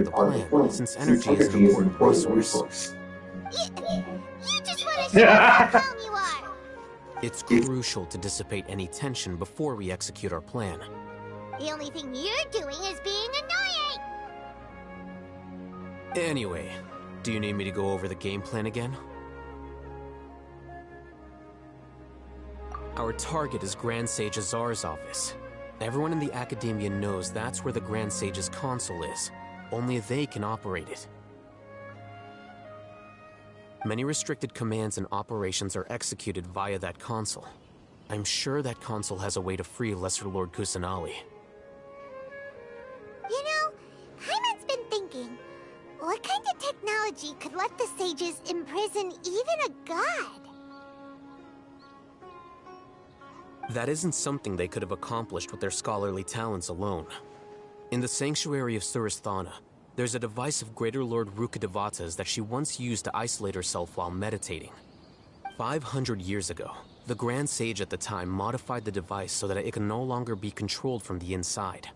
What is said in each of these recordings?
the plan, since energy is an important resource. You just want to show how calm you are! It's crucial to dissipate any tension before we execute our plan. The only thing you're doing is being annoying! Anyway, do you need me to go over the game plan again? Our target is Grand Sage Azar's office. Everyone in the Academia knows that's where the Grand Sage's console is. Only they can operate it. Many restricted commands and operations are executed via that console. I'm sure that console has a way to free Lesser Lord Kusanali. You know, Hyman's been thinking, what kind of technology could let the sages imprison even a god? That isn't something they could have accomplished with their scholarly talents alone. In the Sanctuary of Suristhana, there's a device of Greater Lord Rukkhadevata's that she once used to isolate herself while meditating. 500 years ago, the Grand Sage at the time modified the device so that it can no longer be controlled from the inside.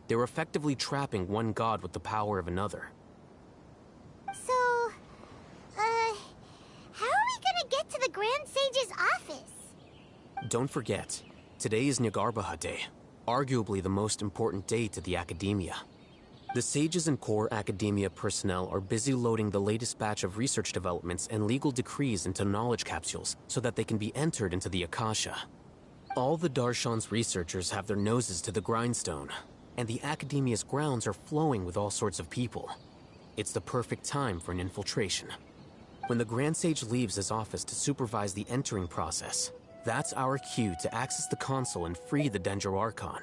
They were effectively trapping one god with the power of another. So, how are we gonna get to the Grand Sage's office? Don't forget, today is Nyagarbha Day, arguably the most important day to the Academia. The sages and core Academia personnel are busy loading the latest batch of research developments and legal decrees into knowledge capsules so that they can be entered into the Akasha. All the Darshan's researchers have their noses to the grindstone, and the Academia's grounds are flowing with all sorts of people. It's the perfect time for an infiltration. When the Grand Sage leaves his office to supervise the entering process, that's our cue to access the console and free the Dendro Archon.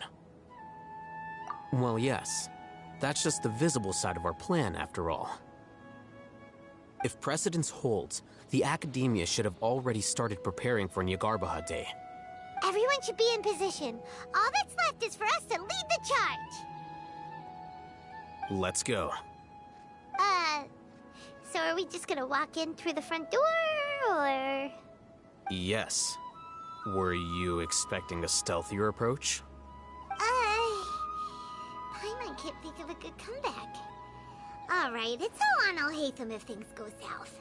Well, yes. That's just the visible side of our plan, after all. If precedence holds, the Academia should have already started preparing for Nyagarbha Day. Everyone should be in position. All that's left is for us to lead the charge. Let's go. So are we just gonna walk in through the front door, or...? Yes. Were you expecting a stealthier approach? Paimon can't think of a good comeback. Alright, it's all on Al-Haytham if things go south.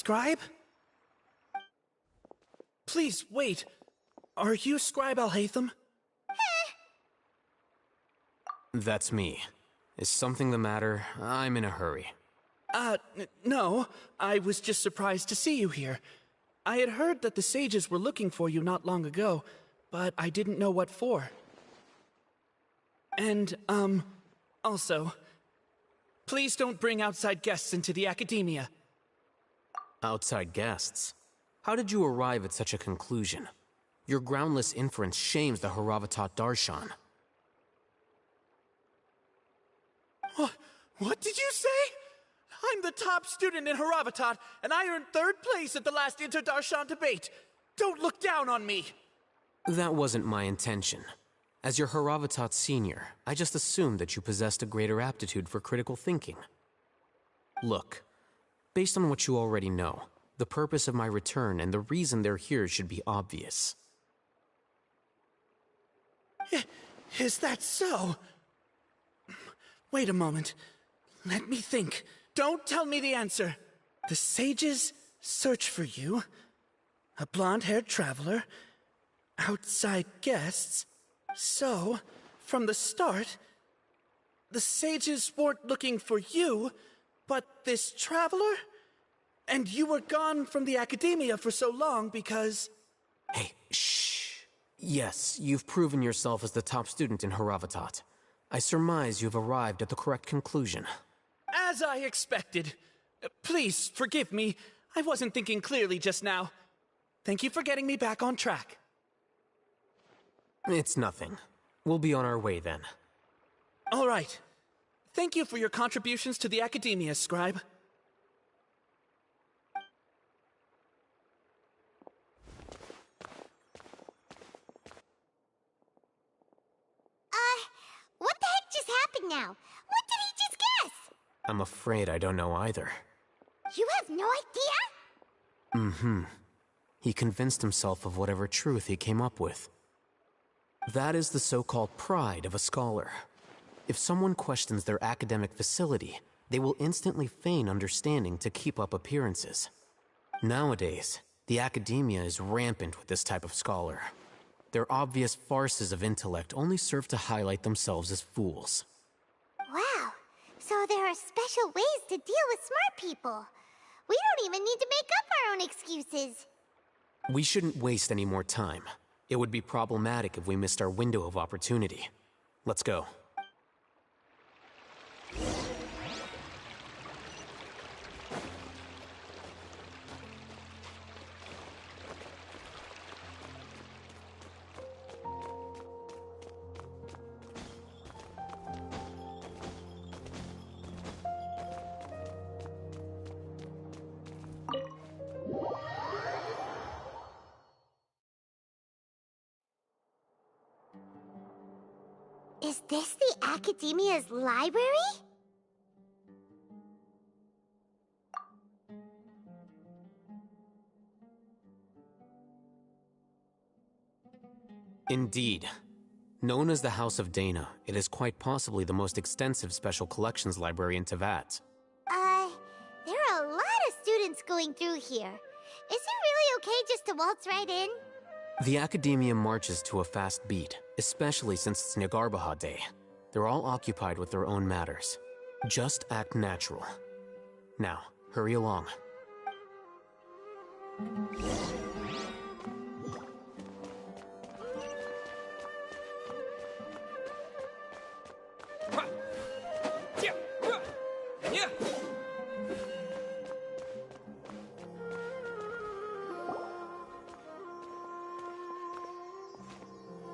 Scribe? Please, wait. Are you Scribe Alhaitham? That's me. Is something the matter? I'm in a hurry. No. I was just surprised to see you here. I had heard that the sages were looking for you not long ago, but I didn't know what for. And, also, please don't bring outside guests into the academia. Outside guests? How did you arrive at such a conclusion? Your groundless inference shames the Haravatat Darshan. What did you say? I'm the top student in Haravatat, and I earned 3rd place at the last Inter-Darshan debate. Don't look down on me! That wasn't my intention. As your Haravatat senior, I just assumed that you possessed a greater aptitude for critical thinking. Look, based on what you already know, the purpose of my return and the reason they're here should be obvious. Is that so? Wait a moment. Let me think. Don't tell me the answer. The sages search for you. A blonde-haired traveler. Outside guests. So, from the start, the sages weren't looking for you, but this traveler? And you were gone from the academia for so long because... Hey, shh. Yes, you've proven yourself as the top student in Haravatat. I surmise you've arrived at the correct conclusion. As I expected. Please, forgive me. I wasn't thinking clearly just now. Thank you for getting me back on track. It's nothing. We'll be on our way then. All right. Thank you for your contributions to the academia, Scribe. What the heck just happened now? What did he just guess? I'm afraid I don't know either. You have no idea? Mm-hmm. He convinced himself of whatever truth he came up with. That is the so-called pride of a scholar. If someone questions their academic facility, they will instantly feign understanding to keep up appearances. Nowadays, the academia is rampant with this type of scholar. Their obvious farces of intellect only serve to highlight themselves as fools. Wow, so there are special ways to deal with smart people. We don't even need to make up our own excuses. We shouldn't waste any more time. It would be problematic if we missed our window of opportunity. Let's go. Is this the Academia's library? Indeed. Known as the House of Dana, it is quite possibly the most extensive special collections library in Teyvat. There are a lot of students going through here. Is it really okay just to waltz right in? The Academia marches to a fast beat, especially since it's Nagarbaha Day. They're all occupied with their own matters. Just act natural. Now, hurry along.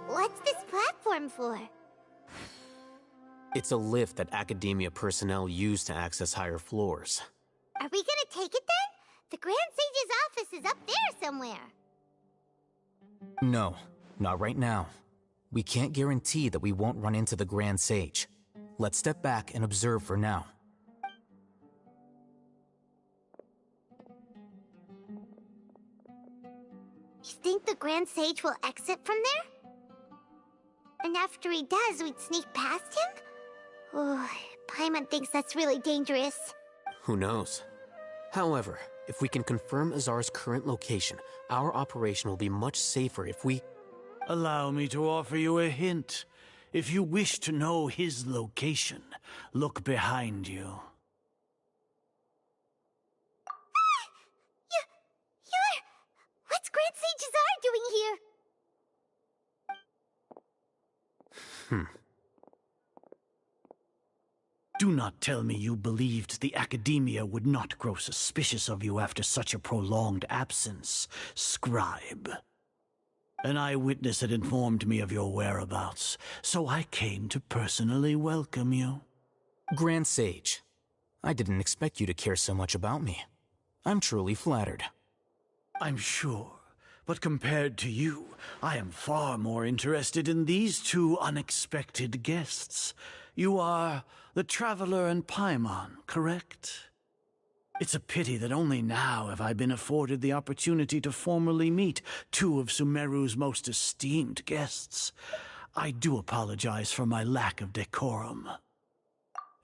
What's this platform for? It's a lift that Academia personnel use to access higher floors. Are we gonna take it then? The Grand Sage's office is up there somewhere. No, not right now. We can't guarantee that we won't run into the Grand Sage. Let's step back and observe for now. You think the Grand Sage will exit from there? And after he does, we'd sneak past him? Oh, Paimon thinks that's really dangerous. Who knows? However, If we can confirm Azar's current location, our operation will be much safer if we... Allow me to offer you a hint. If you wish to know his location, look behind you. What's Grand Sage Azar doing here? Do not tell me you believed the Academia would not grow suspicious of you after such a prolonged absence, scribe. An eyewitness had informed me of your whereabouts, so I came to personally welcome you. Grand Sage, I didn't expect you to care so much about me. I'm truly flattered. I'm sure, but compared to you, I am far more interested in these two unexpected guests. You are the Traveler and Paimon, correct? It's a pity that only now have I been afforded the opportunity to formally meet two of Sumeru's most esteemed guests. I do apologize for my lack of decorum.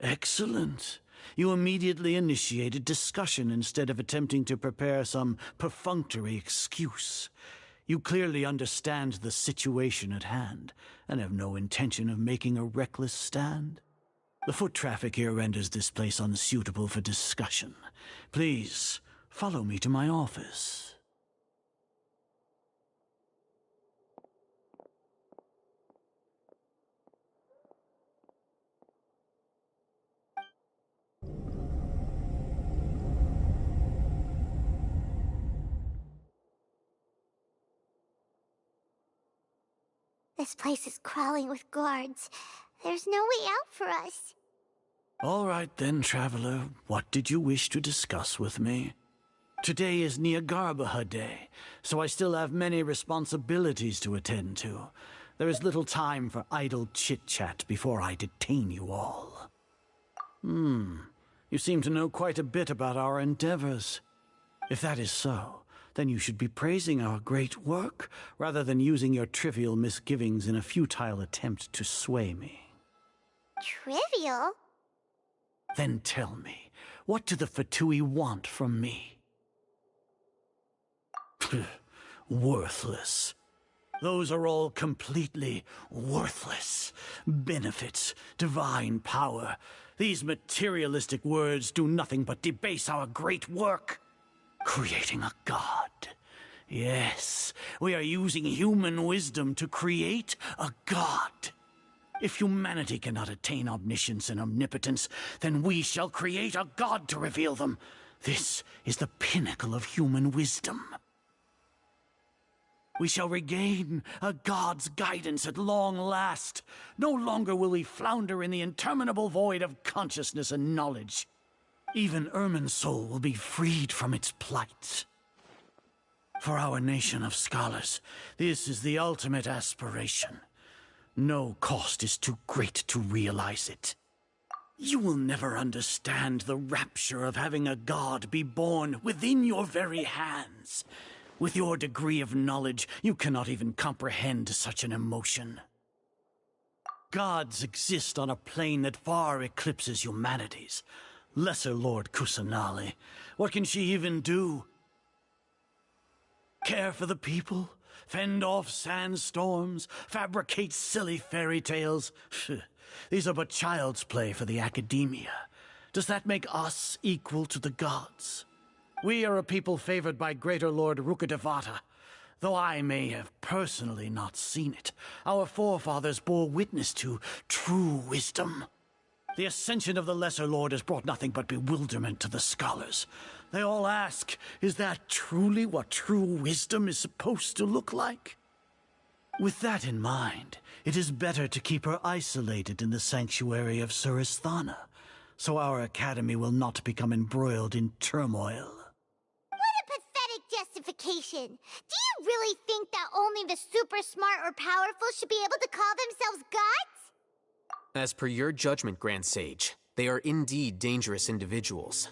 Excellent. You immediately initiated discussion instead of attempting to prepare some perfunctory excuse. You clearly understand the situation at hand, and have no intention of making a reckless stand. The foot traffic here renders this place unsuitable for discussion. Please, follow me to my office. This place is crawling with guards. There's no way out for us. All right then, Traveler. What did you wish to discuss with me? Today is Niagarbaha Day, so I still have many responsibilities to attend to. There is little time for idle chit-chat before I detain you all. You seem to know quite a bit about our endeavors. If that is so, then you should be praising our great work, rather than using your trivial misgivings in a futile attempt to sway me. Trivial? Then tell me, what do the Fatui want from me? Worthless. Those are all completely worthless. Benefits, divine power. These materialistic words do nothing but debase our great work. Creating a god. Yes, we are using human wisdom to create a god. If humanity cannot attain omniscience and omnipotence, then we shall create a god to reveal them. This is the pinnacle of human wisdom. We shall regain a god's guidance at long last. No longer will we flounder in the interminable void of consciousness and knowledge. Even Irminsul will be freed from its plight. For our nation of scholars, this is the ultimate aspiration. No cost is too great to realize it. You will never understand the rapture of having a god be born within your very hands. With your degree of knowledge, you cannot even comprehend such an emotion. Gods exist on a plane that far eclipses humanity's. Lesser Lord Kusanali, what can she even do? Care for the people? Fend off sandstorms? Fabricate silly fairy tales? These are but child's play for the Academia. Does that make us equal to the gods? We are a people favored by Greater Lord Rukkhadevata. Though I may have personally not seen it, our forefathers bore witness to true wisdom. The ascension of the Lesser Lord has brought nothing but bewilderment to the scholars. They all ask, is that truly what true wisdom is supposed to look like? With that in mind, it is better to keep her isolated in the sanctuary of Suristhana, so our academy will not become embroiled in turmoil. What a pathetic justification! Do you really think that only the super smart or powerful should be able to call themselves gods? As per your judgment, Grand Sage, they are indeed dangerous individuals.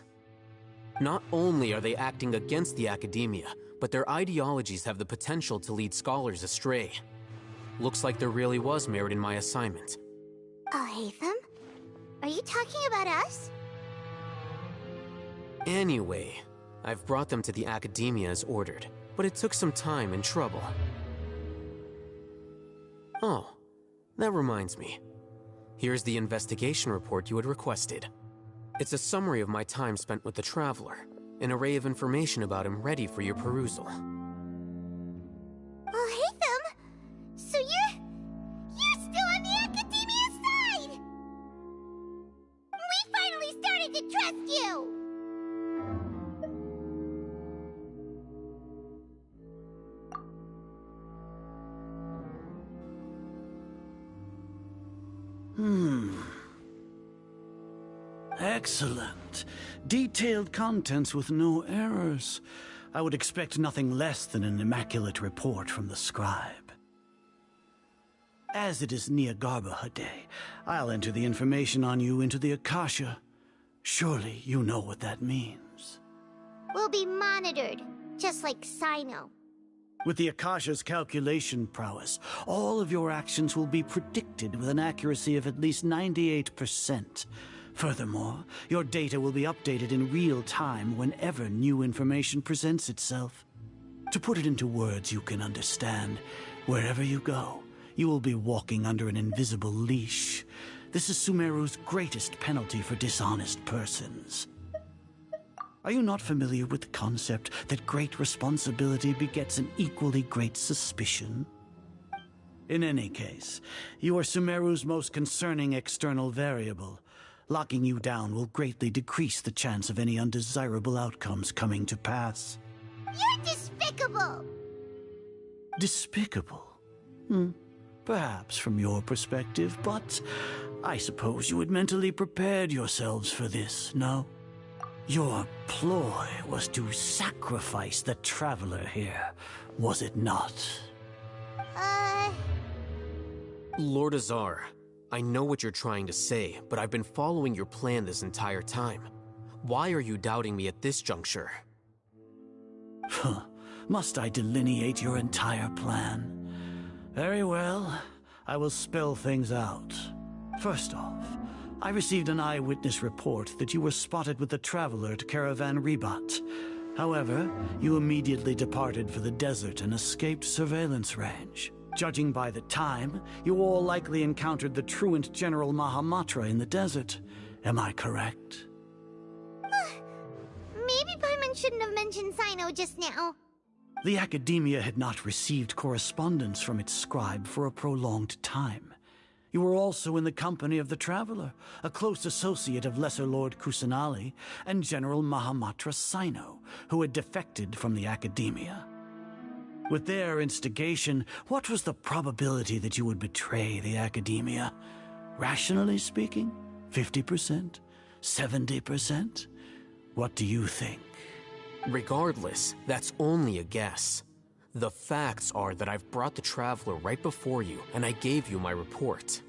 Not only are they acting against the Academia, but their ideologies have the potential to lead scholars astray. Looks like there really was merit in my assignment. Hatham? Are you talking about us? Anyway, I've brought them to the Academia as ordered, but it took some time and trouble. Oh, that reminds me. Here's the investigation report you had requested. It's a summary of my time spent with the Traveler, an array of information about him ready for your perusal. Oh, Haytham! So you're still on the Academia side! We finally started to trust you! Excellent. Detailed contents with no errors. I would expect nothing less than an immaculate report from the scribe. As it is Niagarbaha Day, I'll enter the information on you into the Akasha. Surely you know what that means. We'll be monitored, just like Sino. With the Akasha's calculation prowess, all of your actions will be predicted with an accuracy of at least 98%. Furthermore, your data will be updated in real time whenever new information presents itself. To put it into words you can understand, wherever you go, you will be walking under an invisible leash. This is Sumeru's greatest penalty for dishonest persons. Are you not familiar with the concept that great responsibility begets an equally great suspicion? In any case, you are Sumeru's most concerning external variable. Locking you down will greatly decrease the chance of any undesirable outcomes coming to pass. You're despicable! Despicable? Perhaps from your perspective, but I suppose you had mentally prepared yourselves for this, no? Your ploy was to sacrifice the Traveler here, was it not? Lord Azar, I know what you're trying to say, but I've been following your plan this entire time. Why are you doubting me at this juncture? Must I delineate your entire plan? Very well. I will spell things out. First off, I received an eyewitness report that you were spotted with the Traveler at Caravan Ribat. However, you immediately departed for the desert and escaped surveillance range. Judging by the time, you all likely encountered the truant General Mahamatra in the desert. Am I correct? Maybe Paimon shouldn't have mentioned Sino just now. The Academia had not received correspondence from its scribe for a prolonged time. You were also in the company of the Traveler, a close associate of Lesser Lord Kusanali and General Mahamatra Sino, who had defected from the Academia. With their instigation, what was the probability that you would betray the Academia? Rationally speaking, 50%? 70%? What do you think? Regardless, that's only a guess. The facts are that I've brought the Traveler right before you, and I gave you my report.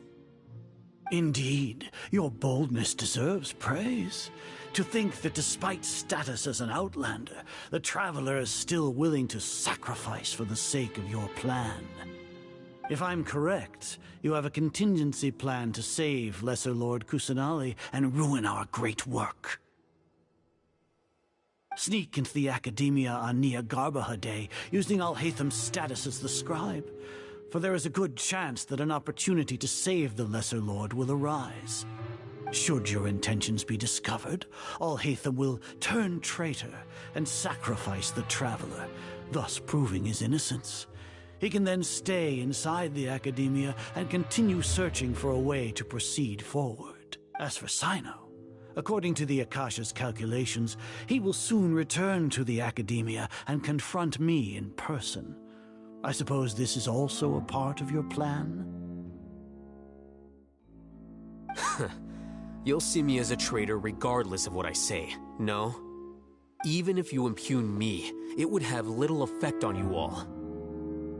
Indeed, your boldness deserves praise. To think that despite status as an outlander, the Traveler is still willing to sacrifice for the sake of your plan. If I'm correct, you have a contingency plan to save Lesser Lord Kusanali and ruin our great work. Sneak into the Academia on Niagarbaha Day, using Alhaitham's status as the scribe, for there is a good chance that an opportunity to save the Lesser Lord will arise. Should your intentions be discovered, Alhaitham will turn traitor and sacrifice the Traveler, thus proving his innocence. He can then stay inside the Academia and continue searching for a way to proceed forward. As for Sino, according to the Akasha's calculations, he will soon return to the Academia and confront me in person. I suppose this is also a part of your plan? You'll see me as a traitor regardless of what I say, no? Even if you impugn me, it would have little effect on you all.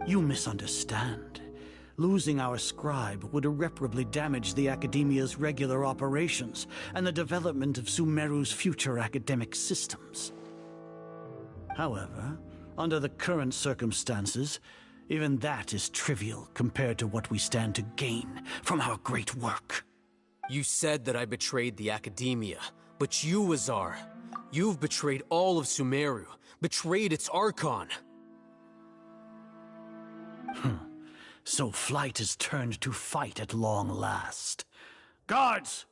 You misunderstand. Losing our scribe would irreparably damage the Academia's regular operations and the development of Sumeru's future academic systems. However, under the current circumstances, even that is trivial compared to what we stand to gain from our great work. You said that I betrayed the Academia, but you, Azar, You've betrayed all of Sumeru, betrayed its Archon. So flight is turned to fight at long last. Guards!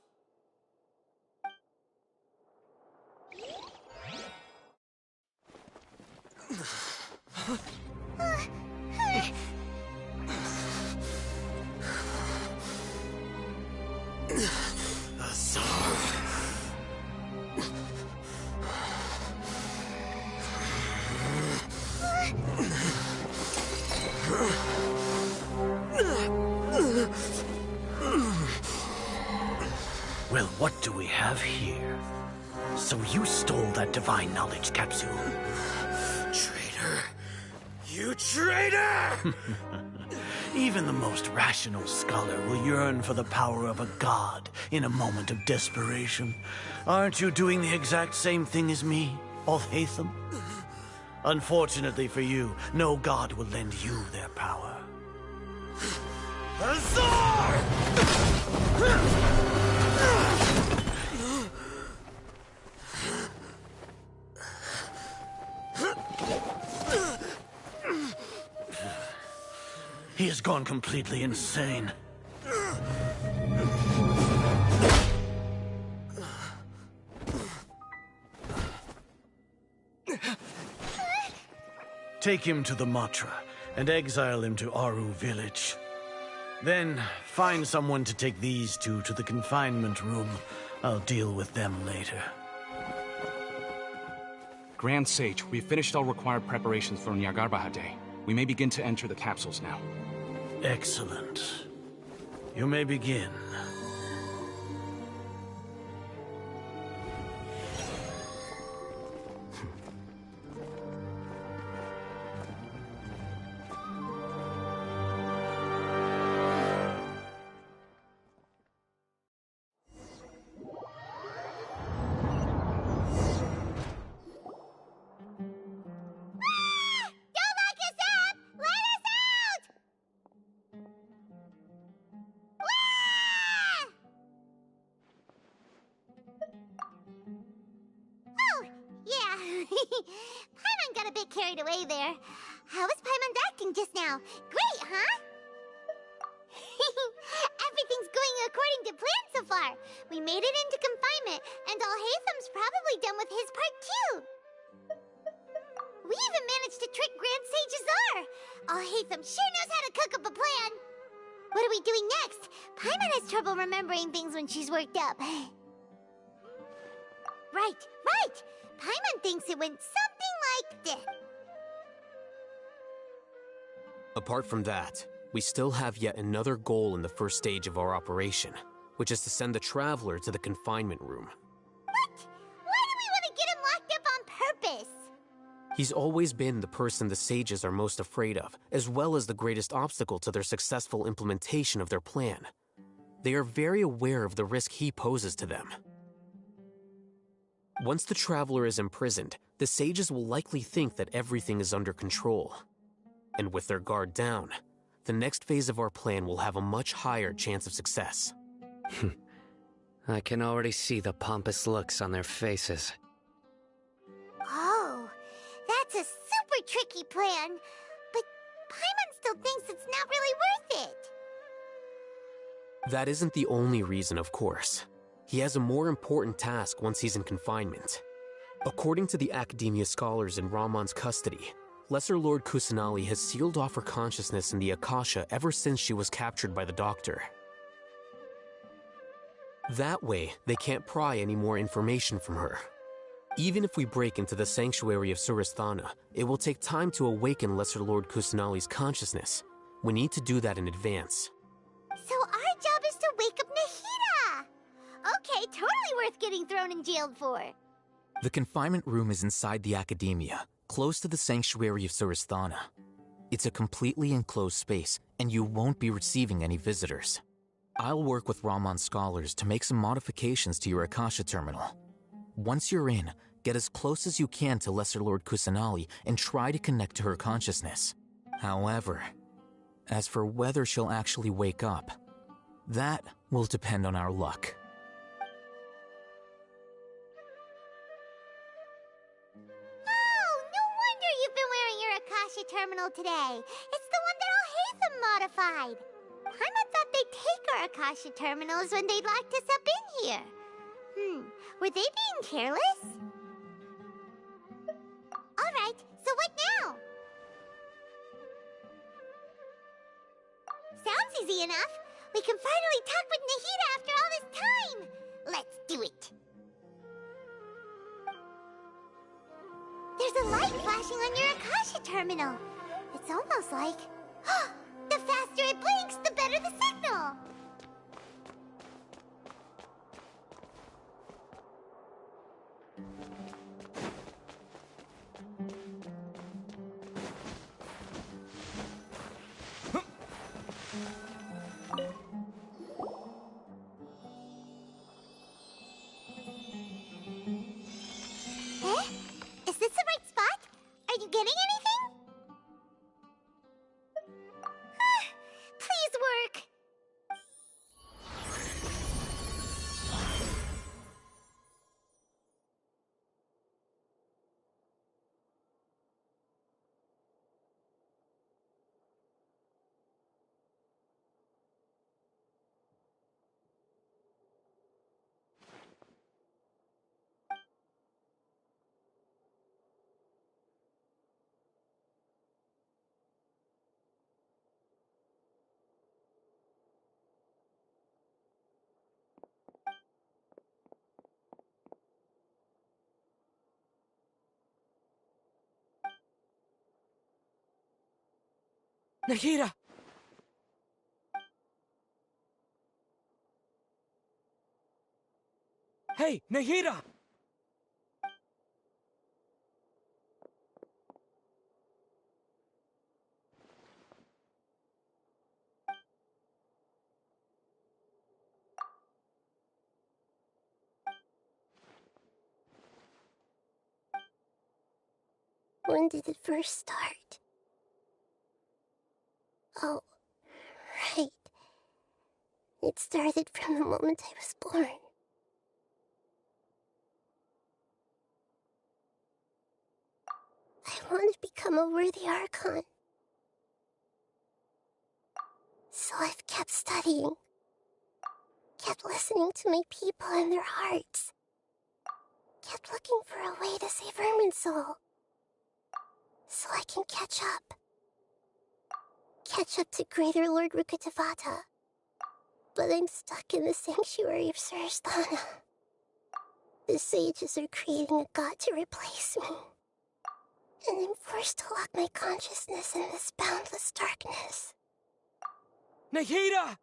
Well, what do we have here? So you stole that divine knowledge capsule. Traitor! You traitor! Even the most rational scholar will yearn for the power of a god in a moment of desperation. Aren't you doing the exact same thing as me, Alhaitham? Unfortunately for you, no god will lend you their power. Azar! He has gone completely insane. Take him to the Matra and exile him to Aru village. Then find someone to take these two to the confinement room. I'll deal with them later. Grand Sage, we've finished all required preparations for Nyagarbha Day. We may begin to enter the capsules now. Excellent. You may begin. Paimon got a bit carried away there. How was Paimon's acting just now? Great, huh? Everything's going according to plan so far. We made it into confinement, and Alhaitham's probably done with his part too. We even managed to trick Grand Sage Azar. Alhaitham sure knows how to cook up a plan. What are we doing next? Paimon has trouble remembering things when she's worked up. Right. Paimon thinks it went something like this. Apart from that, we still have yet another goal in the first stage of our operation, which is to send the Traveler to the confinement room. What? Why do we want to get him locked up on purpose? He's always been the person the sages are most afraid of, as well as the greatest obstacle to their successful implementation of their plan. They are very aware of the risk he poses to them. Once the Traveler is imprisoned, the sages will likely think that everything is under control. And with their guard down, the next phase of our plan will have a much higher chance of success. I can already see the pompous looks on their faces. Oh, that's a super tricky plan. But Paimon still thinks it's not really worth it. That isn't the only reason, of course. He has a more important task once he's in confinement. According to the Academia scholars in Ramon's custody, Lesser Lord Kusanali has sealed off her consciousness in the Akasha ever since she was captured by the Doctor. That way, they can't pry any more information from her. Even if we break into the sanctuary of Surasthana, it will take time to awaken Lesser Lord Kusanali's consciousness. We need to do that in advance. So our job is to wake up Nahida! Okay, totally worth getting thrown in jail for. The confinement room is inside the Academia, close to the sanctuary of Surasthana. It's a completely enclosed space, and you won't be receiving any visitors. I'll work with Ramon's scholars to make some modifications to your Akasha terminal. Once you're in, get as close as you can to Lesser Lord Kusanali and try to connect to her consciousness. However, as for whether she'll actually wake up, that will depend on our luck. today. It's the one that Alhaitham modified. Paimon thought they'd take our Akasha terminals when they locked us up in here. Were they being careless? Alright, so what now? Sounds easy enough. We can finally talk with Nahida after all this time. Let's do it. There's a light flashing on your Akasha terminal. It's almost like... the faster it blinks, the better the signal. Is this the right spot? Are you getting anything? Please work. Nahida! Hey, Nahida! When did it first start? Oh, right. It started from the moment I was born. I want to become a worthy Archon. So I've kept studying. Kept listening to my people and their hearts. Kept looking for a way to save Irminsul. So I can catch up. Catch up to Greater Lord Rukkhadevata. But I'm stuck in the sanctuary of Surasthana. The sages are creating a god to replace me. And I'm forced to lock my consciousness in this boundless darkness. Nahida!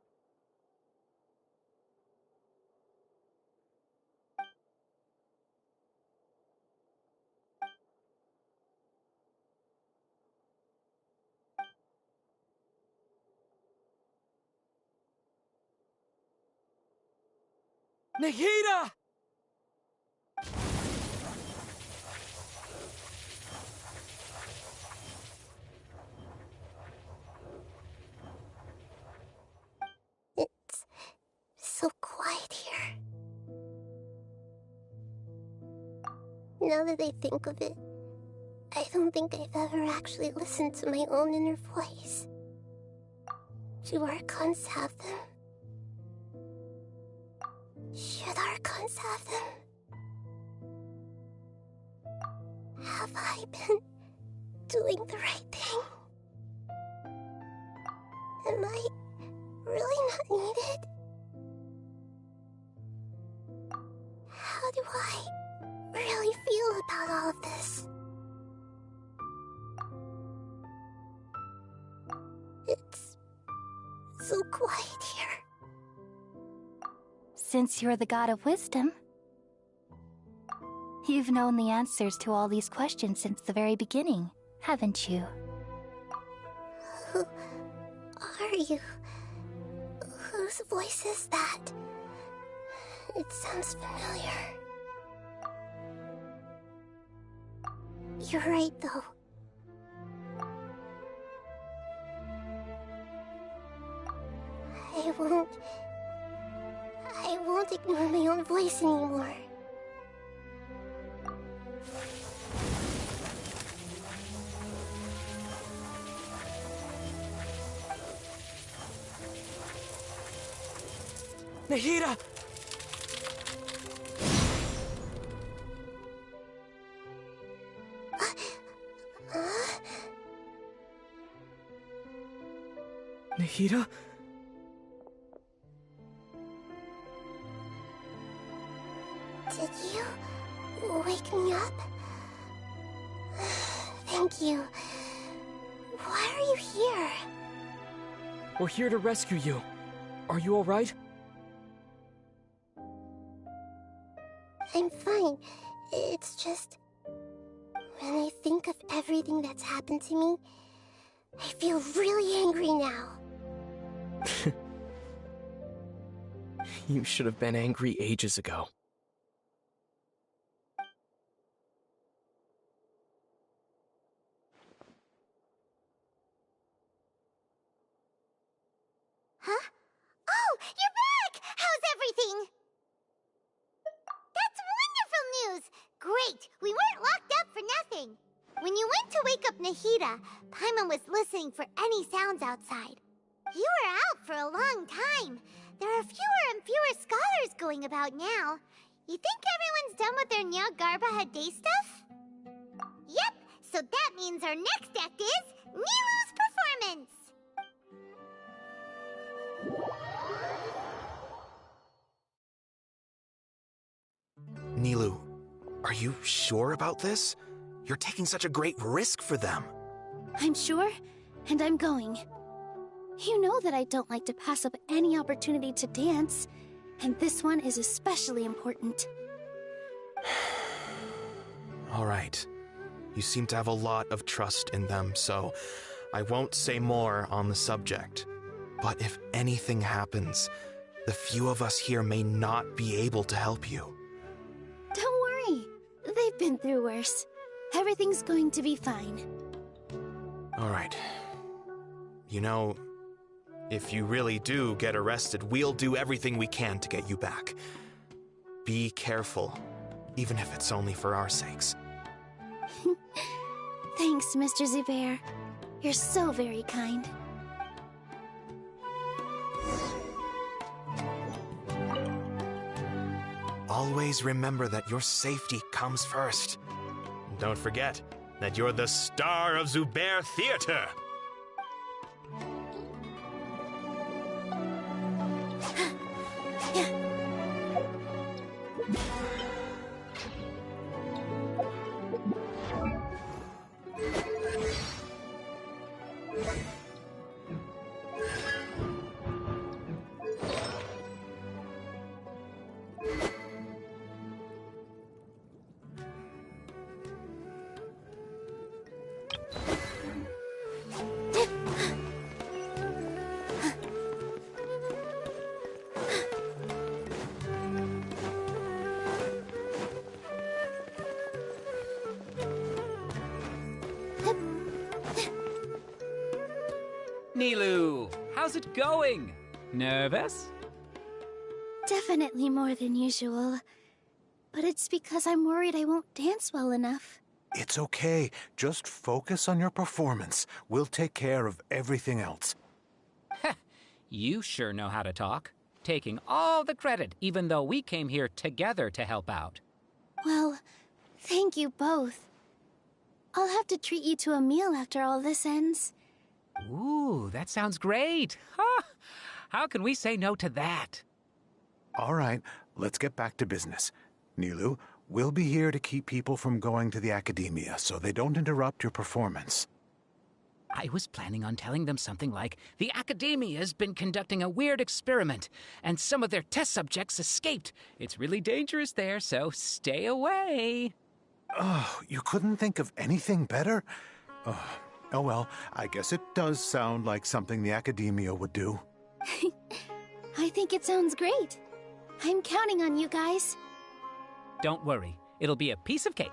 Nahida! It's so quiet here. Now that I think of it, I don't think I've ever actually listened to my own inner voice. Do Archons have them? Should Archons have them? Have I been doing the right thing? Am I really not needed? How do I really feel about all of this? It's so quiet here. Since you're the god of wisdom, you've known the answers to all these questions since the very beginning, haven't you? Who are you? Whose voice is that? It sounds familiar. You're right, though. I won't ignore my own voice anymore. Nahida! Nahida? Did you wake me up? Thank you. Why are you here? We're here to rescue you. Are you alright? I'm fine. It's just... when I think of everything that's happened to me, I feel really angry now. You should have been angry ages ago. Huh? Oh, you're back! How's everything? That's wonderful news! Great! We weren't locked up for nothing! When you went to wake up Nahida, Paimon was listening for any sounds outside. You were out for a long time. There are fewer and fewer scholars going about now. You think everyone's done with their Nyagarbha Day stuff? Yep, so that means our next act is Nilu's performance! Nilu, are you sure about this? You're taking such a great risk for them. I'm sure, and I'm going. You know that I don't like to pass up any opportunity to dance, and this one is especially important. All right. You seem to have a lot of trust in them, so I won't say more on the subject. But if anything happens, the few of us here may not be able to help you. Don't worry. They've been through worse. Everything's going to be fine. All right. You know, if you really do get arrested, we'll do everything we can to get you back. Be careful, even if it's only for our sakes. Thanks, Mr. Zubair. You're so very kind. Always remember that your safety comes first. And don't forget that you're the star of Zubair Theater. Nilu, how's it going? Nervous? Definitely more than usual. But it's because I'm worried I won't dance well enough. It's okay. Just focus on your performance. We'll take care of everything else. You sure know how to talk. Taking all the credit, even though we came here together to help out. Well, thank you both. I'll have to treat you to a meal after all this ends. Ooh, that sounds great. Huh? How can we say no to that? All right, let's get back to business. Nilu, we'll be here to keep people from going to the academia so they don't interrupt your performance. I was planning on telling them something like, the academia's been conducting a weird experiment, and some of their test subjects escaped. It's really dangerous there, so stay away. Oh, you couldn't think of anything better? Oh well, I guess it does sound like something the academia would do. I think it sounds great. I'm counting on you guys. Don't worry, it'll be a piece of cake.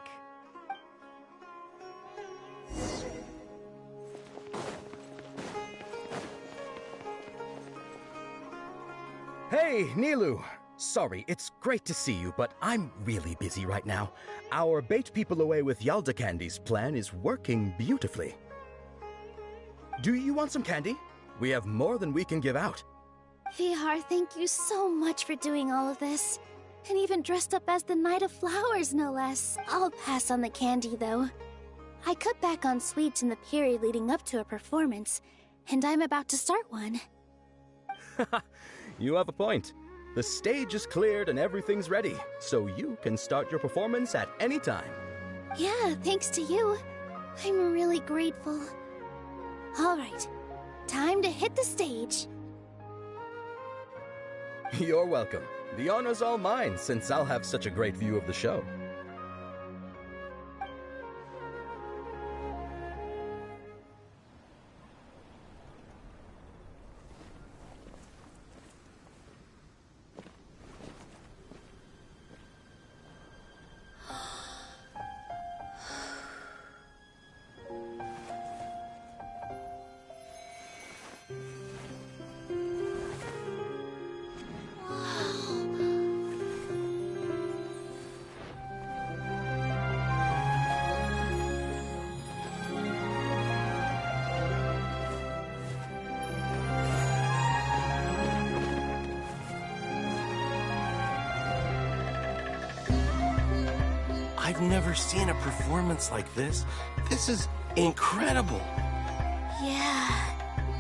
Hey, Nilu! Sorry, it's great to see you, but I'm really busy right now. Our Bait People Away with Yalda Candies plan is working beautifully. Do you want some candy? We have more than we can give out. Vihar, thank you so much for doing all of this. And even dressed up as the Knight of Flowers, no less. I'll pass on the candy, though. I cut back on sweets in the period leading up to a performance, and I'm about to start one. You have a point. The stage is cleared and everything's ready, so you can start your performance at any time. Yeah, thanks to you. I'm really grateful. All right, time to hit the stage. You're welcome. The honor's all mine, since I'll have such a great view of the show. I've never seen a performance like this. This is incredible. Yeah,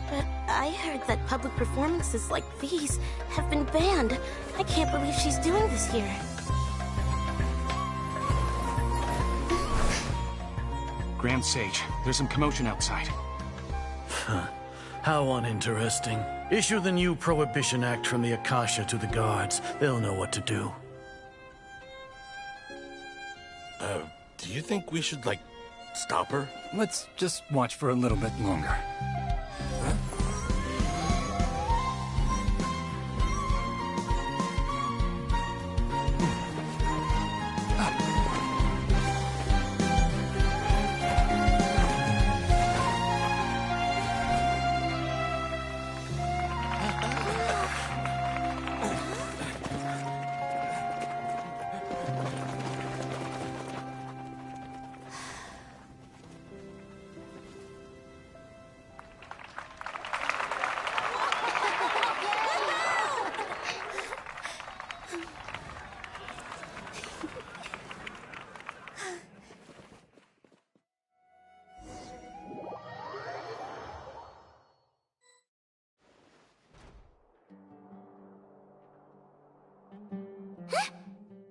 but I heard that public performances like these have been banned. I can't believe she's doing this here. Grand Sage, there's some commotion outside. How uninteresting. Issue the new Prohibition Act from the Akasha to the guards. They'll know what to do. Do you think we should, like, stop her? Let's just watch for a little bit longer.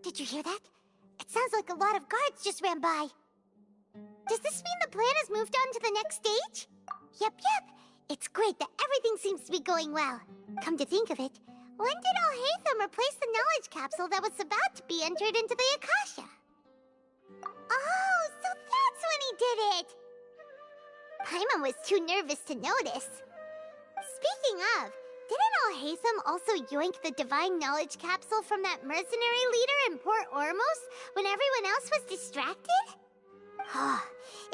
Did you hear that? It sounds like a lot of guards just ran by. Does this mean the plan has moved on to the next stage? Yep. It's great that everything seems to be going well. Come to think of it, when did Alhaitham replace the knowledge capsule that was about to be entered into the Akasha? Oh, so that's when he did it! Paimon was too nervous to notice. Speaking of, didn't Alhaitham also yoink the divine knowledge capsule from that mercenary leader in Port Ormos when everyone else was distracted? Oh,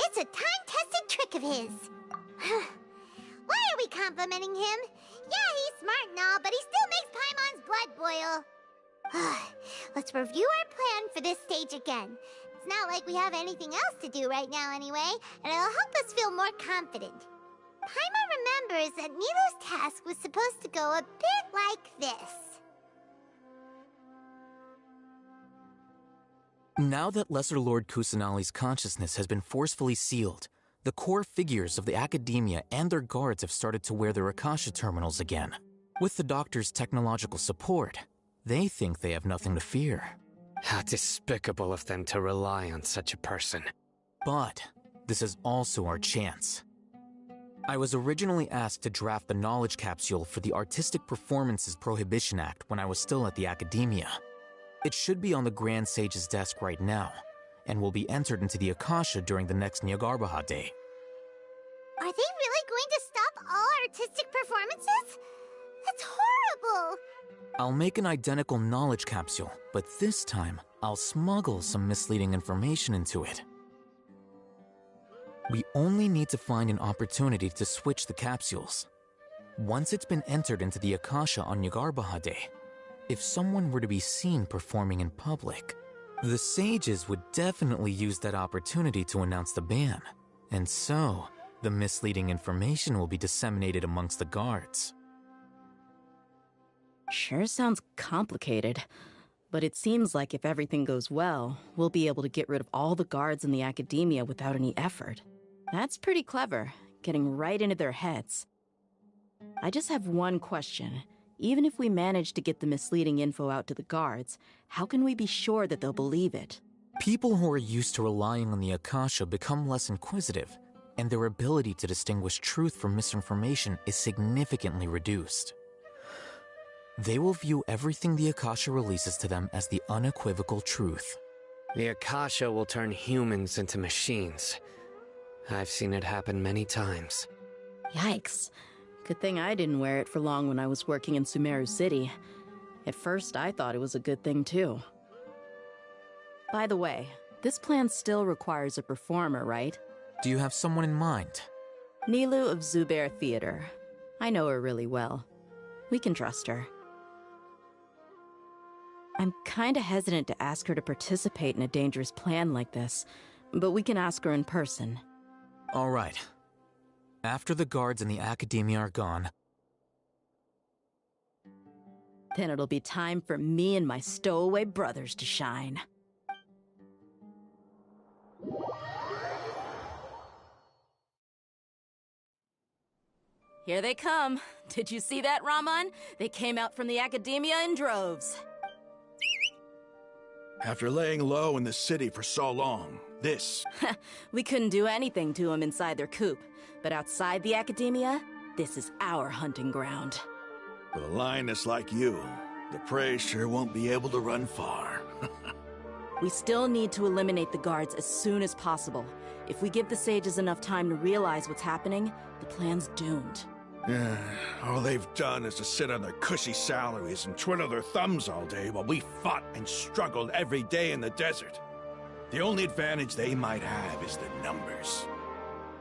it's a time-tested trick of his. Why are we complimenting him? Yeah, he's smart and all, but he still makes Paimon's blood boil. Let's review our plan for this stage again. It's not like we have anything else to do right now anyway, and it'll help us feel more confident. Paimon remembers that Nilou's task was supposed to go a bit like this. Now that Lesser Lord Kusanali's consciousness has been forcefully sealed, the core figures of the Academia and their guards have started to wear their Akasha terminals again. With the Doctor's technological support, they think they have nothing to fear. How despicable of them to rely on such a person. But this is also our chance. I was originally asked to draft the knowledge capsule for the Artistic Performances Prohibition Act when I was still at the Academia. It should be on the Grand Sage's desk right now, and will be entered into the Akasha during the next Nyargarbaha Day. Are they really going to stop all artistic performances? That's horrible! I'll make an identical knowledge capsule, but this time, I'll smuggle some misleading information into it. We only need to find an opportunity to switch the capsules. Once it's been entered into the Akasha on Nyargarbaha Day, if someone were to be seen performing in public, the sages would definitely use that opportunity to announce the ban, and so the misleading information will be disseminated amongst the guards. Sure sounds complicated. But it seems like if everything goes well, we'll be able to get rid of all the guards in the academia without any effort. That's pretty clever, getting right into their heads. I just have one question. Even if we manage to get the misleading info out to the guards, how can we be sure that they'll believe it? People who are used to relying on the Akasha become less inquisitive, and their ability to distinguish truth from misinformation is significantly reduced. They will view everything the Akasha releases to them as the unequivocal truth. The Akasha will turn humans into machines. I've seen it happen many times. Yikes. Good thing I didn't wear it for long when I was working in Sumeru City. At first, I thought it was a good thing, too. By the way, this plan still requires a performer, right? Do you have someone in mind? Nilu of Zubair Theater. I know her really well. We can trust her. I'm kinda hesitant to ask her to participate in a dangerous plan like this, but we can ask her in person. All right. After the guards and the academia are gone, then it'll be time for me and my stowaway brothers to shine. Here they come. Did you see that, Raman? They came out from the academia in droves. After laying low in the city for so long, this... We couldn't do anything to them inside their coop. But outside the academia, this is our hunting ground. With a lioness like you, the prey sure won't be able to run far. We still need to eliminate the guards as soon as possible. If we give the sages enough time to realize what's happening, the plan's doomed. Yeah, all they've done is to sit on their cushy salaries and twiddle their thumbs all day while we fought and struggled every day in the desert. The only advantage they might have is the numbers.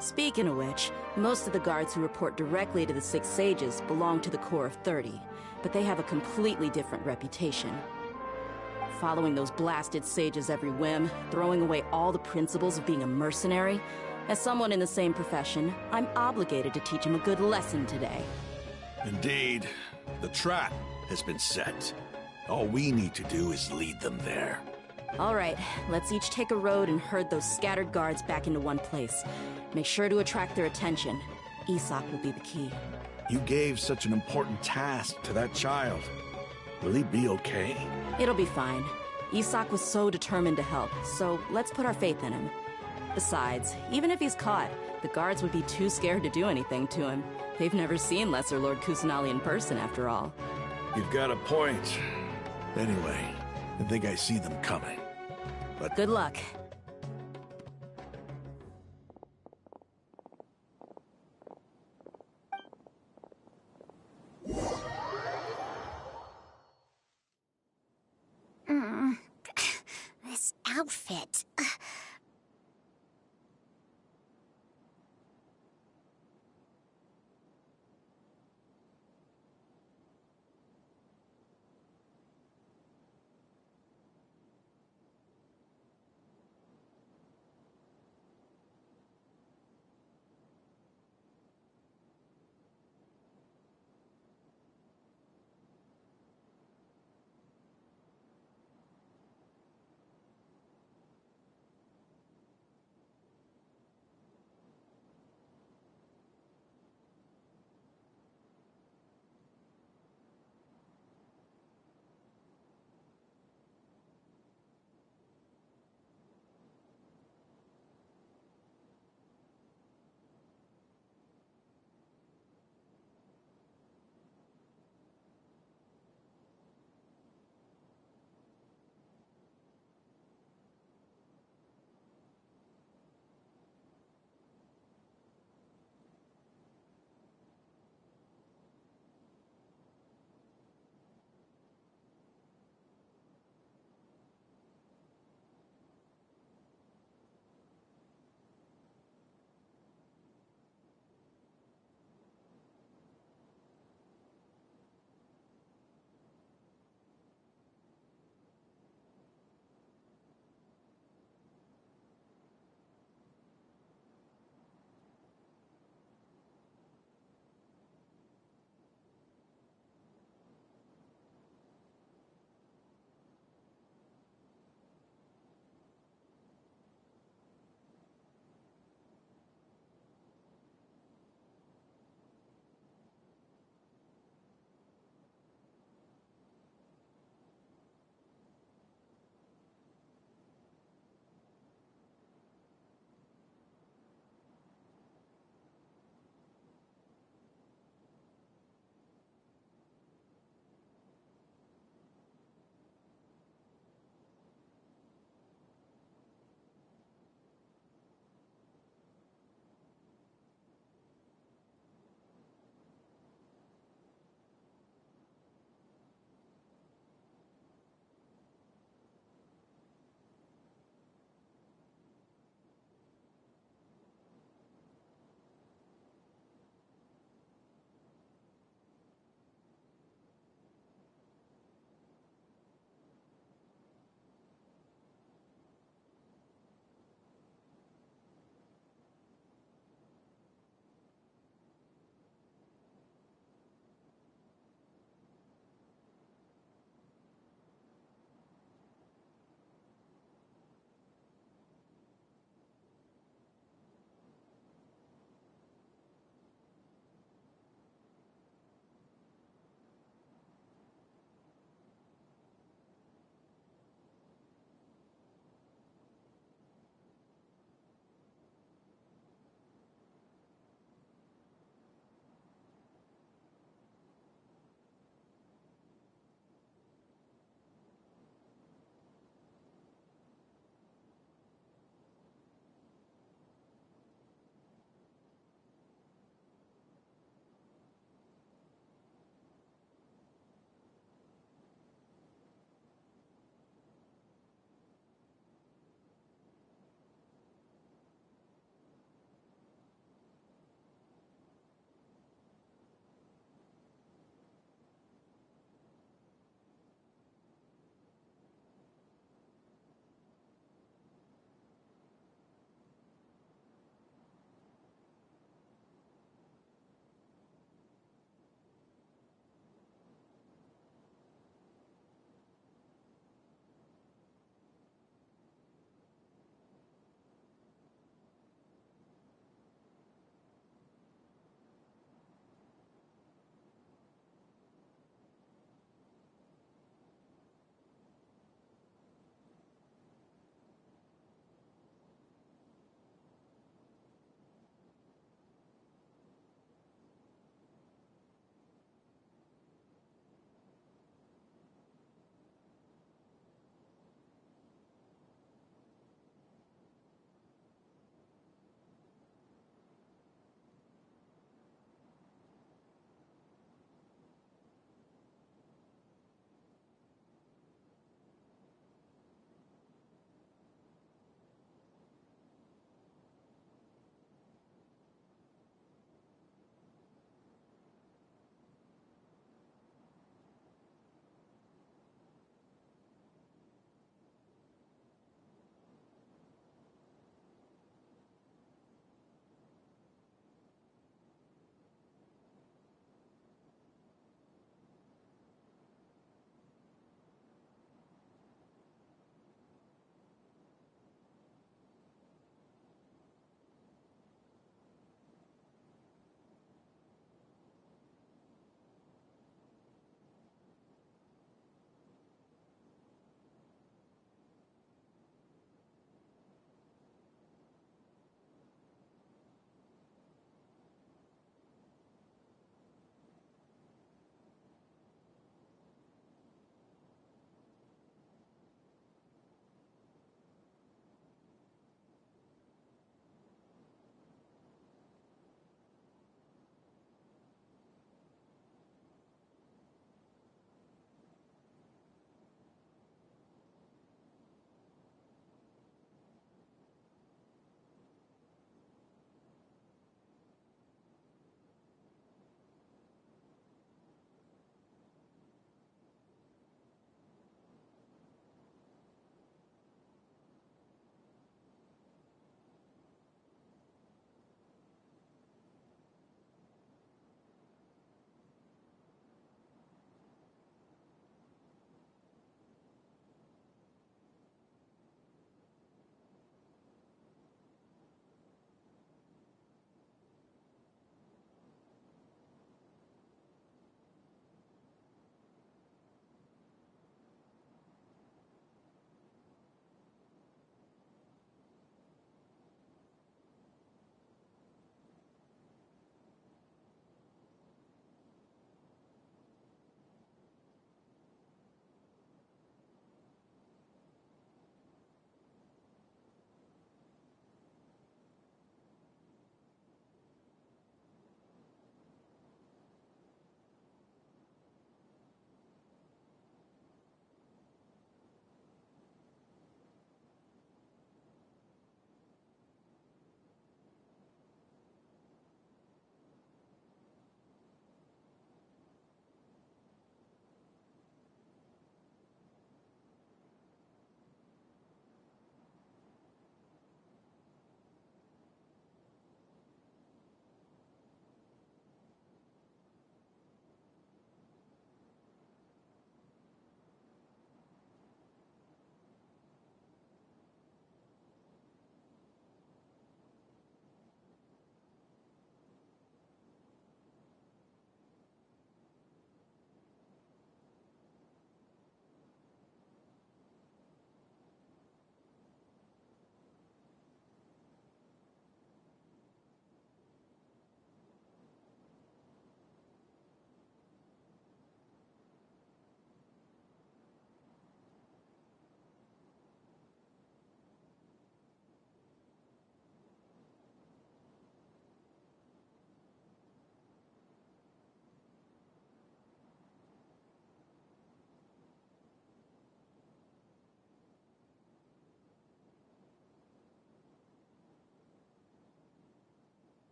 Speaking of which, most of the guards who report directly to the Six Sages belong to the Corps of 30, but they have a completely different reputation. Following those blasted sages every whim, throwing away all the principles of being a mercenary. As someone in the same profession, I'm obligated to teach them a good lesson today. Indeed. The trap has been set. All we need to do is lead them there. All right, let's each take a road and herd those scattered guards back into one place. Make sure to attract their attention. Isak will be the key. You gave such an important task to that child. Will he be okay? It'll be fine. Isak was so determined to help, so let's put our faith in him. Besides, even if he's caught, the guards would be too scared to do anything to him. They've never seen Lesser Lord Kusanali in person, after all. You've got a point. Anyway, I think I see them coming. But good luck. This outfit.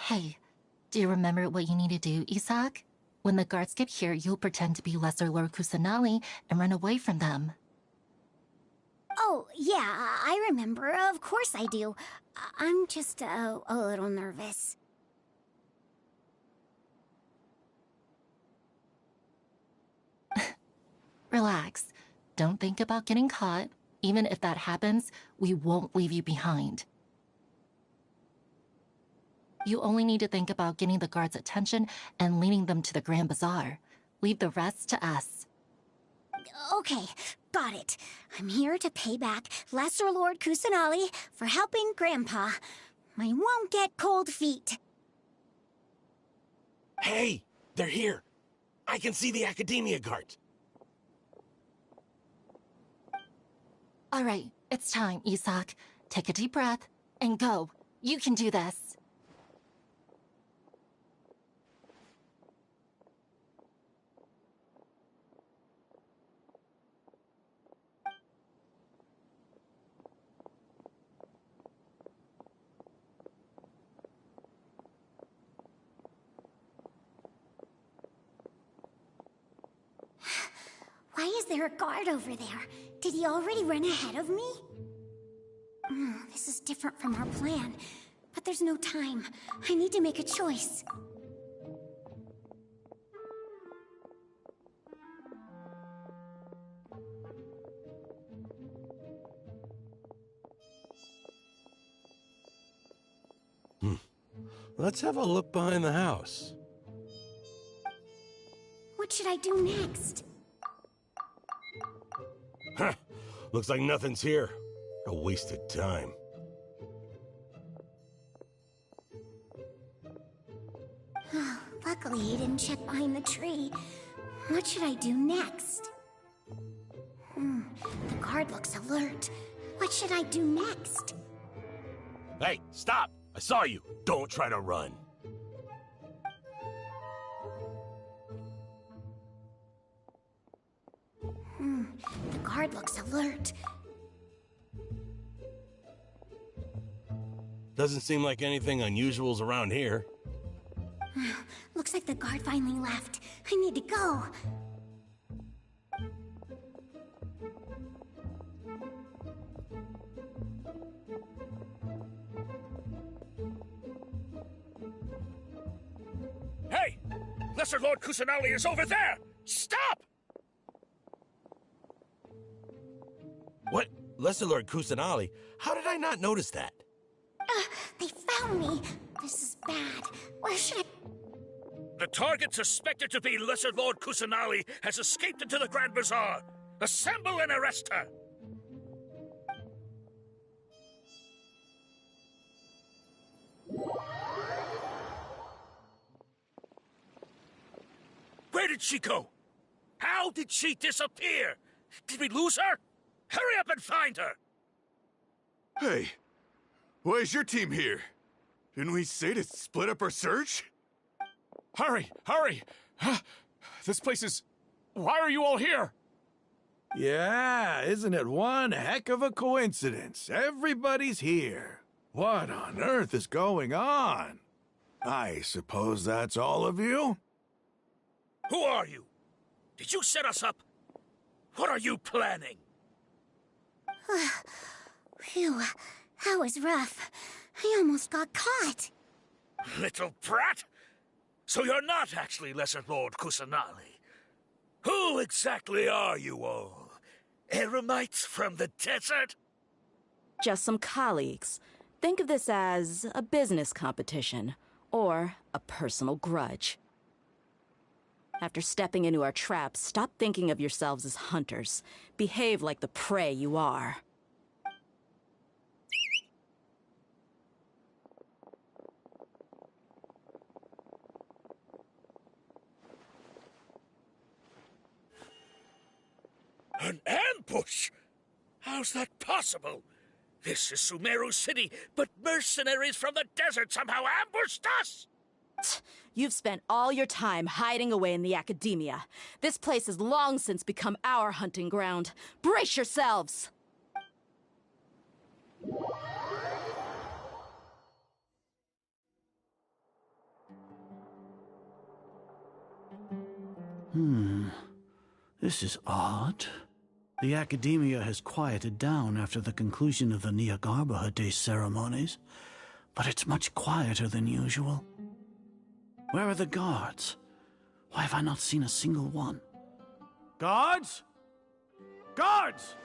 Hey, do you remember what you need to do, Isaac? When the guards get here, you'll pretend to be Lesser Lord Kusanali and run away from them. Oh, yeah, I remember. Of course I do. I'm just a little nervous. Relax. Don't think about getting caught. Even if that happens, we won't leave you behind. You only need to think about getting the guards' attention and leading them to the Grand Bazaar. Leave the rest to us. Okay, got it. I'm here to pay back Lesser Lord Kusanali for helping Grandpa. I won't get cold feet. Hey, they're here. I can see the Academia guards. All right, it's time, Isaac. Take a deep breath and go. You can do this. Why is there a guard over there? Did he already run ahead of me? This is different from our plan. But there's no time. I need to make a choice. Let's have a look behind the house. What should I do next? Huh. Looks like nothing's here. A wasted time. Luckily, he didn't check behind the tree. What should I do next? The guard looks alert. What should I do next? Hey, stop! I saw you. Don't try to run. The guard looks alert. Doesn't seem like anything unusual's around here. Looks like the guard finally left. I need to go. Hey! Lesser Lord Kusanali is over there! Stop! What? Lesser Lord Kusanali? How did I not notice that? They found me. This is bad. Where should I... The target suspected to be Lesser Lord Kusanali has escaped into the Grand Bazaar. Assemble and arrest her! Where did she go? How did she disappear? Did we lose her? Hurry up and find her! Hey, why is your team here? Didn't we say to split up our search? Hurry! Hurry! This place is... Why are you all here? Yeah, isn't it one heck of a coincidence? Everybody's here. What on earth is going on? I suppose that's all of you? Who are you? Did you set us up? What are you planning? Phew, that was rough. I almost got caught. Little brat! So you're not actually Lesser Lord Kusanali. Who exactly are you all? Eremites from the desert? Just some colleagues. Think of this as a business competition, or a personal grudge. After stepping into our trap, stop thinking of yourselves as hunters. Behave like the prey you are. An ambush? How's that possible? This is Sumeru City, but mercenaries from the desert somehow ambushed us! You've spent all your time hiding away in the academia. This place has long since become our hunting ground. Brace yourselves! This is odd. The Academia has quieted down after the conclusion of the Nyagarbha Day ceremonies, but it's much quieter than usual. Where are the guards? Why have I not seen a single one? Guards? Guards!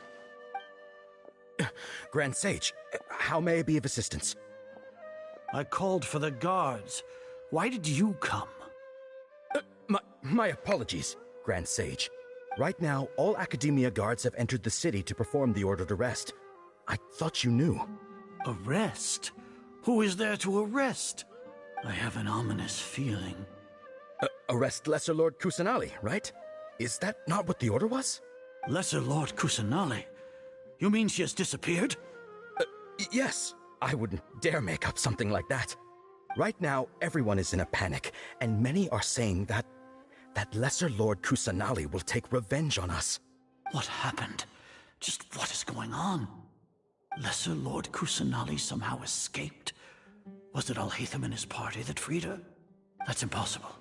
Grand Sage, how may I be of assistance? I called for the guards. Why did you come? My apologies, Grand Sage. Right now, all Academia guards have entered the city to perform the ordered arrest. I thought you knew. Arrest? Who is there to arrest? I have an ominous feeling. Arrest Lesser Lord Kusanali, right? Is that not what the order was? Lesser Lord Kusanali? You mean she has disappeared? Yes. I wouldn't dare make up something like that. Right now, everyone is in a panic, and many are saying that Lesser Lord Kusanali will take revenge on us. What happened? Just what is going on? Lesser Lord Kusanali somehow escaped? Was it Alhaitham and his party that freed her? That's impossible.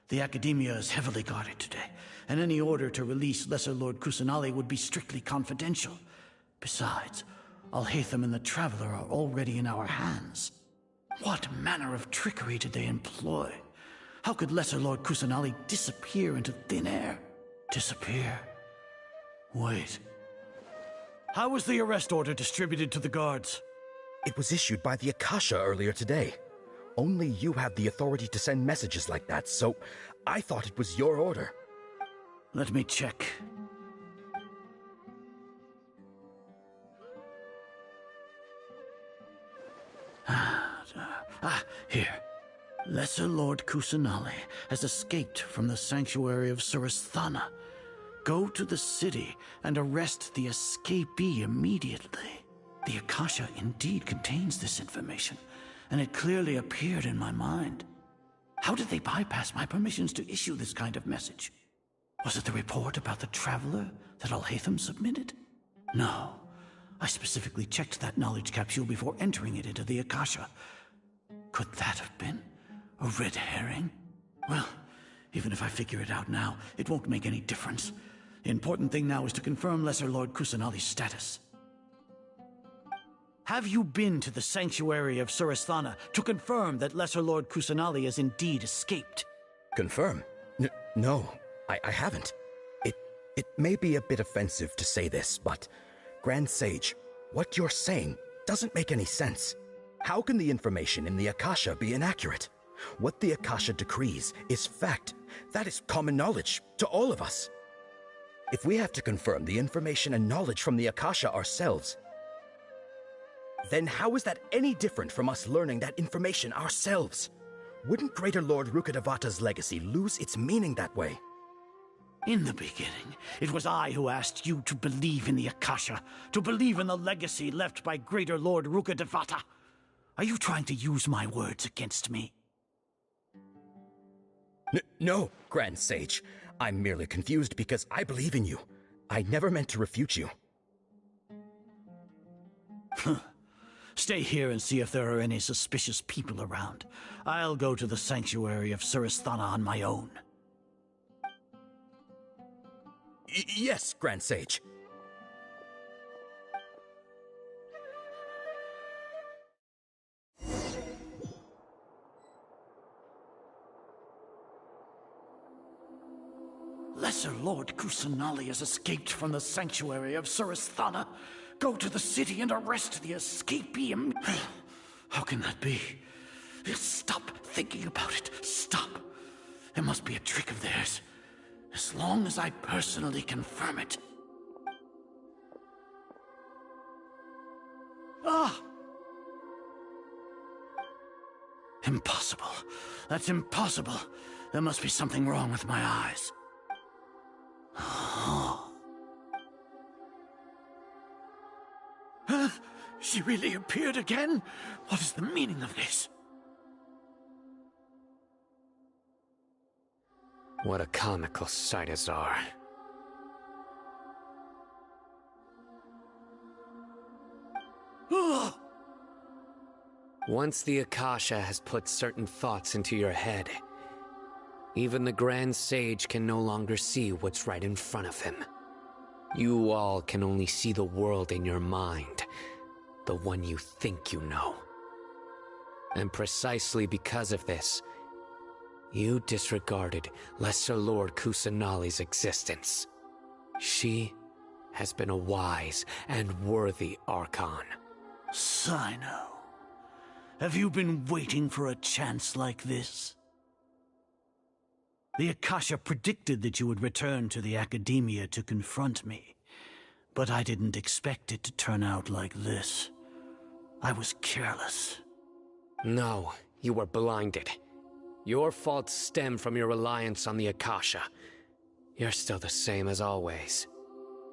The Academia is heavily guarded today, and any order to release Lesser Lord Kusanali would be strictly confidential. Besides, Alhaitham and the Traveler are already in our hands. What manner of trickery did they employ? How could Lesser Lord Kusanali disappear into thin air? Disappear? Wait. How was the arrest order distributed to the guards? It was issued by the Akasha earlier today. Only you have the authority to send messages like that, so I thought it was your order. Let me check. Here. Lesser Lord Kusanali has escaped from the sanctuary of Surasthana. Go to the city and arrest the escapee immediately. The Akasha indeed contains this information, and it clearly appeared in my mind. How did they bypass my permissions to issue this kind of message? Was it the report about the Traveler that Alhaitham submitted? No. I specifically checked that knowledge capsule before entering it into the Akasha. Could that have been a red herring? Well, even if I figure it out now, it won't make any difference. The important thing now is to confirm Lesser Lord Kusanali's status. Have you been to the sanctuary of Surasthana to confirm that Lesser Lord Kusanali has indeed escaped? Confirm? No, I haven't. It may be a bit offensive to say this, but Grand Sage, what you're saying doesn't make any sense. How can the information in the Akasha be inaccurate? What the Akasha decrees is fact. That is common knowledge to all of us. If we have to confirm the information and knowledge from the Akasha ourselves, then how is that any different from us learning that information ourselves? Wouldn't Greater Lord Rukkhadevata's legacy lose its meaning that way? In the beginning, it was I who asked you to believe in the Akasha, to believe in the legacy left by Greater Lord Rukkhadevata. Are you trying to use my words against me? No, Grand Sage. I'm merely confused because I believe in you. I never meant to refute you. Stay here and see if there are any suspicious people around. I'll go to the sanctuary of Surasthana on my own. Yes, Grand Sage. Lesser Lord Kusanali has escaped from the sanctuary of Surasthana. Go to the city and arrest the escapee. How can that be? Stop thinking about it. Stop. It must be a trick of theirs. As long as I personally confirm it. Ah! Impossible. That's impossible. There must be something wrong with my eyes. She really appeared again? What is the meaning of this? What a comical sight, Azar. Once the Akasha has put certain thoughts into your head, Even the Grand Sage can no longer see what's right in front of him. You all can only see the world in your mind, the one you think you know. And precisely because of this, you disregarded Lesser Lord Kusanali's existence. She has been a wise and worthy Archon. Cyno, have you been waiting for a chance like this? The Akasha predicted that you would return to the Academia to confront me, but I didn't expect it to turn out like this. I was careless. No, you were blinded. Your faults stem from your reliance on the Akasha. You're still the same as always.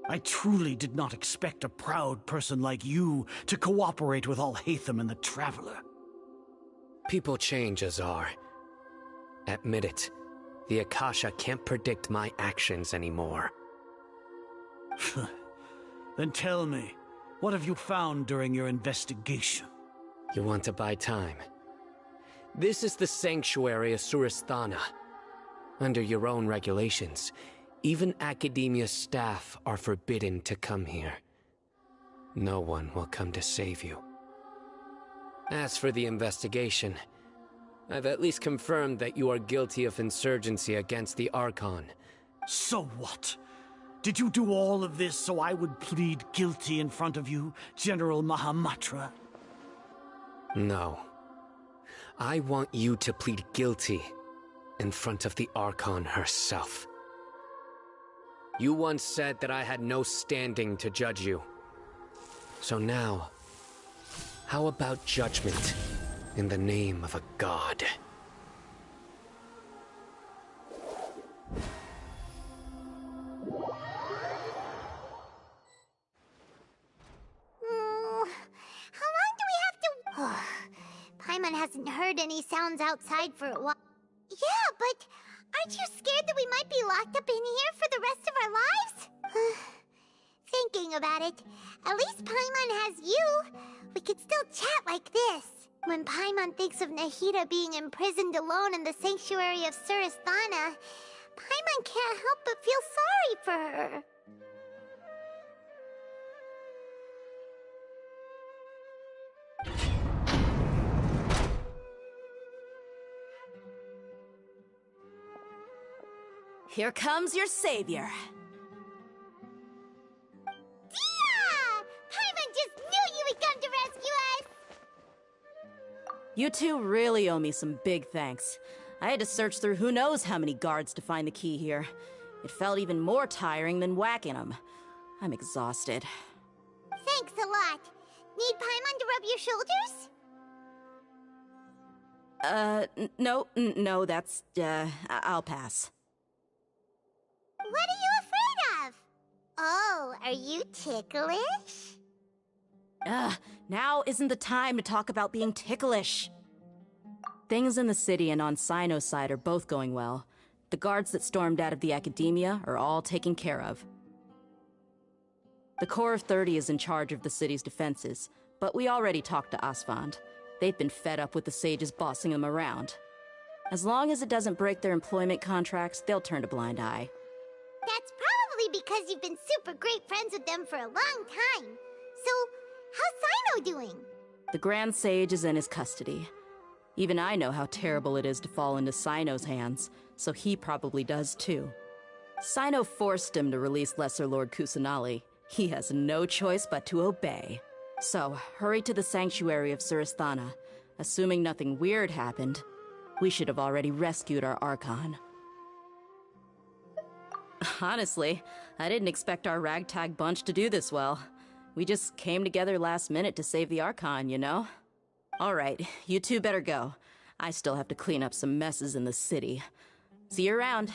I truly did not expect a proud person like you to cooperate with Alhaitham and the Traveler. People change, Azar. Admit it. The Akasha can't predict my actions anymore. Then tell me, what have you found during your investigation? You want to buy time? This is the sanctuary of Surasthana. Under your own regulations, even Academia staff are forbidden to come here. No one will come to save you. As for the investigation, I've at least confirmed that you are guilty of insurgency against the Archon. So what? Did you do all of this so I would plead guilty in front of you, General Mahamatra? No. I want you to plead guilty in front of the Archon herself. You once said that I had no standing to judge you. So now, how about judgment in the name of a god? How long do we have to... Paimon hasn't heard any sounds outside for a while. Yeah, but aren't you scared that we might be locked up in here for the rest of our lives? Thinking about it, at least Paimon has you. We could still chat like this. When Paimon thinks of Nahida being imprisoned alone in the sanctuary of Surasthana, Paimon can't help but feel sorry for her. Here comes your savior. Dia! Paimon just knew you would come to rescue us! You two really owe me some big thanks. I had to search through who knows how many guards to find the key here. It felt even more tiring than whacking them. I'm exhausted. Thanks a lot. Need Paimon to rub your shoulders? No, that's, I'll pass. What are you afraid of? Oh, are you ticklish? Now isn't the time to talk about being ticklish. Things in the city and on Cyno's side are both going well. The guards that stormed out of the Academia are all taken care of. The Corps of 30 is in charge of the city's defenses, but we already talked to Asfand. They've been fed up with the sages bossing them around. As long as it doesn't break their employment contracts, they'll turn a blind eye. That's probably because you've been super great friends with them for a long time. So, how's Cyno doing? The Grand Sage is in his custody. Even I know how terrible it is to fall into Cyno's hands, so he probably does too. Cyno forced him to release Lesser Lord Kusanali. He has no choice but to obey. So, hurry to the sanctuary of Surasthana. Assuming nothing weird happened, we should have already rescued our Archon. Honestly, I didn't expect our ragtag bunch to do this well. We just came together last minute to save the Archon, you know? Alright, you two better go. I still have to clean up some messes in the city. See you around.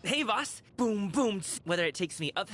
Hey, boss. Boom, boom. Whether it takes me up...